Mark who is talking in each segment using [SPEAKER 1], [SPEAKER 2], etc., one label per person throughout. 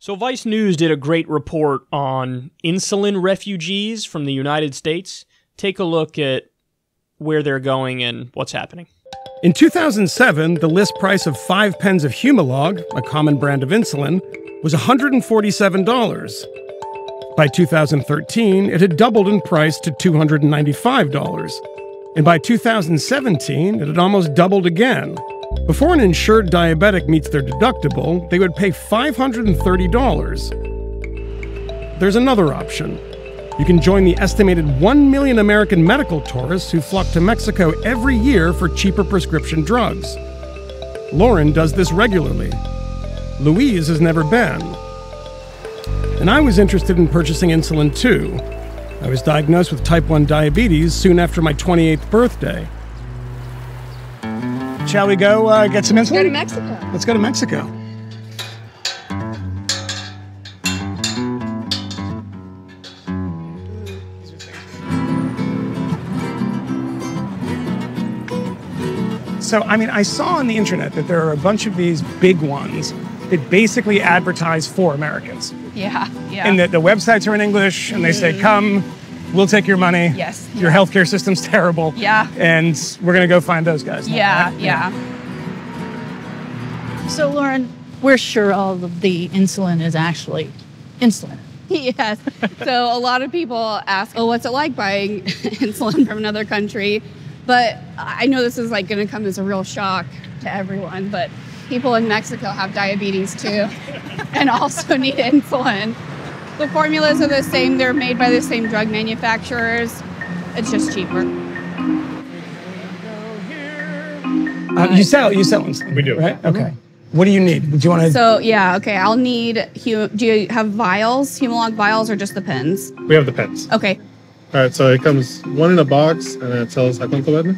[SPEAKER 1] So Vice News did a great report on insulin refugees from the United States. Take a look at where they're going and what's happening.
[SPEAKER 2] In 2007, the list price of 5 pens of Humalog, a common brand of insulin, was $147. By 2013, it had doubled in price to $295. And by 2017, it had almost doubled again. Before an insured diabetic meets their deductible, they would pay $530. There's another option. You can join the estimated 1 million American medical tourists who flock to Mexico every year for cheaper prescription drugs. Lauren does this regularly. Louise has never been. And I was interested in purchasing insulin too. I was diagnosed with type 1 diabetes soon after my 28th birthday. Shall we go get some insulin?
[SPEAKER 3] Go to Mexico.
[SPEAKER 2] Let's go to Mexico. So, I saw on the internet that there are a bunch of these big ones that basically advertise for Americans.
[SPEAKER 3] Yeah.
[SPEAKER 2] And the websites are in English, and they say, come, we'll take your money.
[SPEAKER 3] Yes.
[SPEAKER 2] Your healthcare system's terrible.
[SPEAKER 3] Yeah.
[SPEAKER 2] And we're going to go find those guys.
[SPEAKER 3] Yeah.
[SPEAKER 4] So, Lauren, we're sure all of the insulin is actually insulin.
[SPEAKER 3] Yes. So a lot of people ask, oh, what's it like buying insulin from another country? But I know this is like going to come as a real shock to everyone, but people in Mexico have diabetes too and also need insulin. The formulas are the same. They're made by the same drug manufacturers. It's just cheaper.
[SPEAKER 2] You sell insulin.
[SPEAKER 5] We do.
[SPEAKER 2] Right? Okay. What do you need? Do you want to?
[SPEAKER 3] So, yeah, okay. I'll need, do you have vials, Humalog vials, or just the pens?
[SPEAKER 5] We have the pens.
[SPEAKER 3] Okay.
[SPEAKER 5] All right, so it comes one in a box, and it tells $17.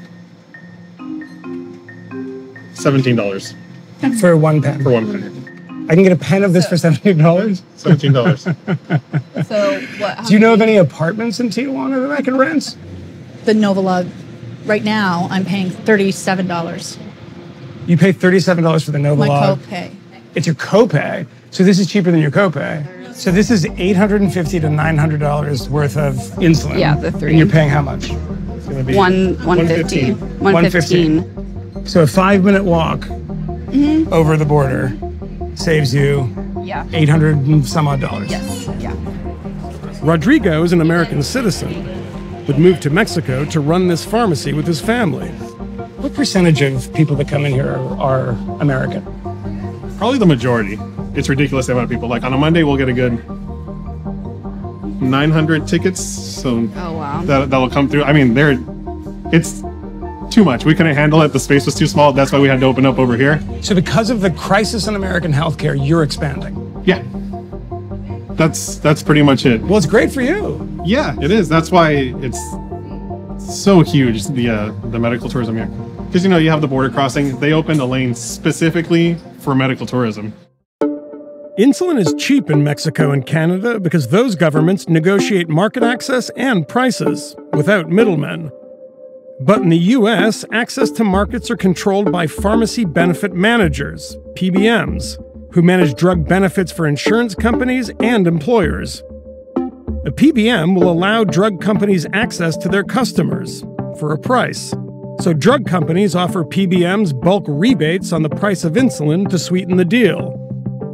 [SPEAKER 2] For one pen.
[SPEAKER 5] For one pen.
[SPEAKER 2] I can get a pen of this for $17?
[SPEAKER 5] $17.
[SPEAKER 3] So, what?
[SPEAKER 2] Do you know of any apartments in Tijuana that I can rent?
[SPEAKER 4] The Novolog, right now, I'm paying $37.
[SPEAKER 2] You pay $37 for the Novolog.
[SPEAKER 4] My copay.
[SPEAKER 2] It's your copay. So this is cheaper than your copay. So this is $850 to $900 worth of insulin.
[SPEAKER 3] Yeah, the three.
[SPEAKER 2] And you're paying how much?
[SPEAKER 5] It's going to be
[SPEAKER 3] $115. $115.
[SPEAKER 2] So a 5-minute walk over the border saves you
[SPEAKER 3] Yeah.
[SPEAKER 2] $800 and some odd dollars.
[SPEAKER 3] Yes. Yeah.
[SPEAKER 2] Rodrigo is an American citizen, but moved to Mexico to run this pharmacy with his family. What percentage of people that come in here are American?
[SPEAKER 5] Probably the majority. It's ridiculous the amount of people. Like on a Monday, we'll get a good 900 tickets. So
[SPEAKER 3] Oh, wow.
[SPEAKER 5] that'll come through. I mean, it's too much. We couldn't handle it. The space was too small. That's why we had to open up over here.
[SPEAKER 2] So because of the crisis in American healthcare, you're expanding.
[SPEAKER 5] Yeah. That's pretty much it.
[SPEAKER 2] Well, it's great for you.
[SPEAKER 5] Yeah, it is. That's why it's so huge, the medical tourism here. Because, you have the border crossing. They opened a lane specifically for medical tourism.
[SPEAKER 2] Insulin is cheap in Mexico and Canada because those governments negotiate market access and prices without middlemen. But in the US, access to markets are controlled by pharmacy benefit managers, PBMs, who manage drug benefits for insurance companies and employers. A PBM will allow drug companies access to their customers for a price. So drug companies offer PBMs bulk rebates on the price of insulin to sweeten the deal.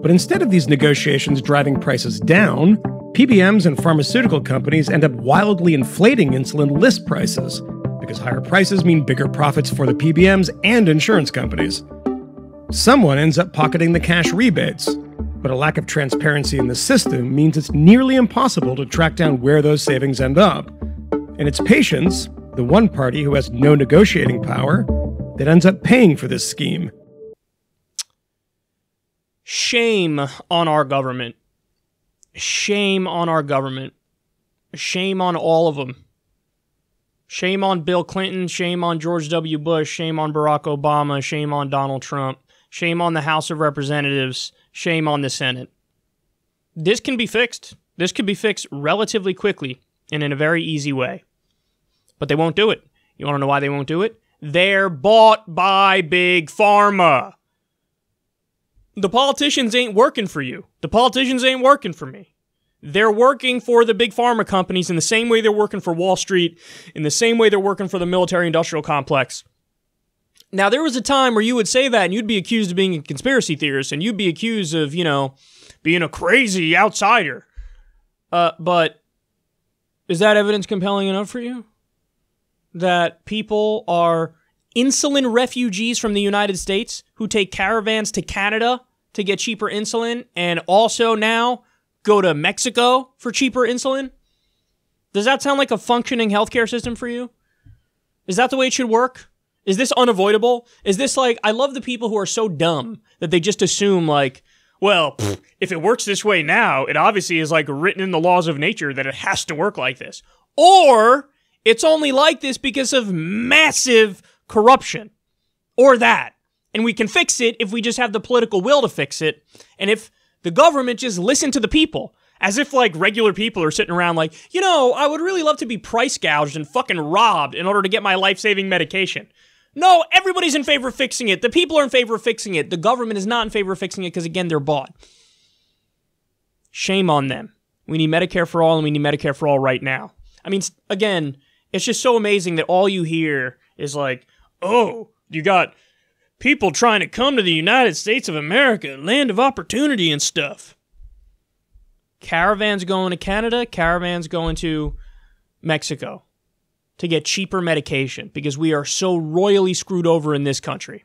[SPEAKER 2] But instead of these negotiations driving prices down, PBMs and pharmaceutical companies end up wildly inflating insulin list prices, because higher prices mean bigger profits for the PBMs and insurance companies. Someone ends up pocketing the cash rebates, but a lack of transparency in the system means it's nearly impossible to track down where those savings end up. And it's patients, the one party who has no negotiating power, that ends up paying for this scheme.
[SPEAKER 1] Shame on our government. Shame on our government. Shame on all of them. Shame on Bill Clinton. Shame on George W. Bush. Shame on Barack Obama. Shame on Donald Trump. Shame on the House of Representatives. Shame on the Senate. This can be fixed. This could be fixed relatively quickly and in a very easy way. But they won't do it. You want to know why they won't do it? They're bought by Big Pharma. The politicians ain't working for you. The politicians ain't working for me. They're working for the big pharma companies in the same way they're working for Wall Street, in the same way they're working for the military-industrial complex. Now, there was a time where you would say that and you'd be accused of being a conspiracy theorist and you'd be accused of, being a crazy outsider. But is that evidence compelling enough for you? That people are insulin refugees from the United States who take caravans to Canada to get cheaper insulin and also now go to Mexico for cheaper insulin? Does that sound like a functioning healthcare system for you? Is that the way it should work? Is this unavoidable? Is this like, I love the people who are so dumb that they just assume like, well, if it works this way now, it obviously is like written in the laws of nature that it has to work like this. Or it's only like this because of massive corruption. Or that. And we can fix it if we just have the political will to fix it. And if the government just listened to the people. As if like regular people are sitting around like, I would really love to be price gouged and fucking robbed in order to get my life-saving medication. No, everybody's in favor of fixing it. The people are in favor of fixing it. The government is not in favor of fixing it because, again, they're bought. Shame on them. We need Medicare for all, and we need Medicare for all right now. I mean, again, it's just so amazing that all you hear is like, oh, you got people trying to come to the United States of America, land of opportunity and stuff. Caravans going to Canada, caravans going to Mexico to get cheaper medication because we are so royally screwed over in this country.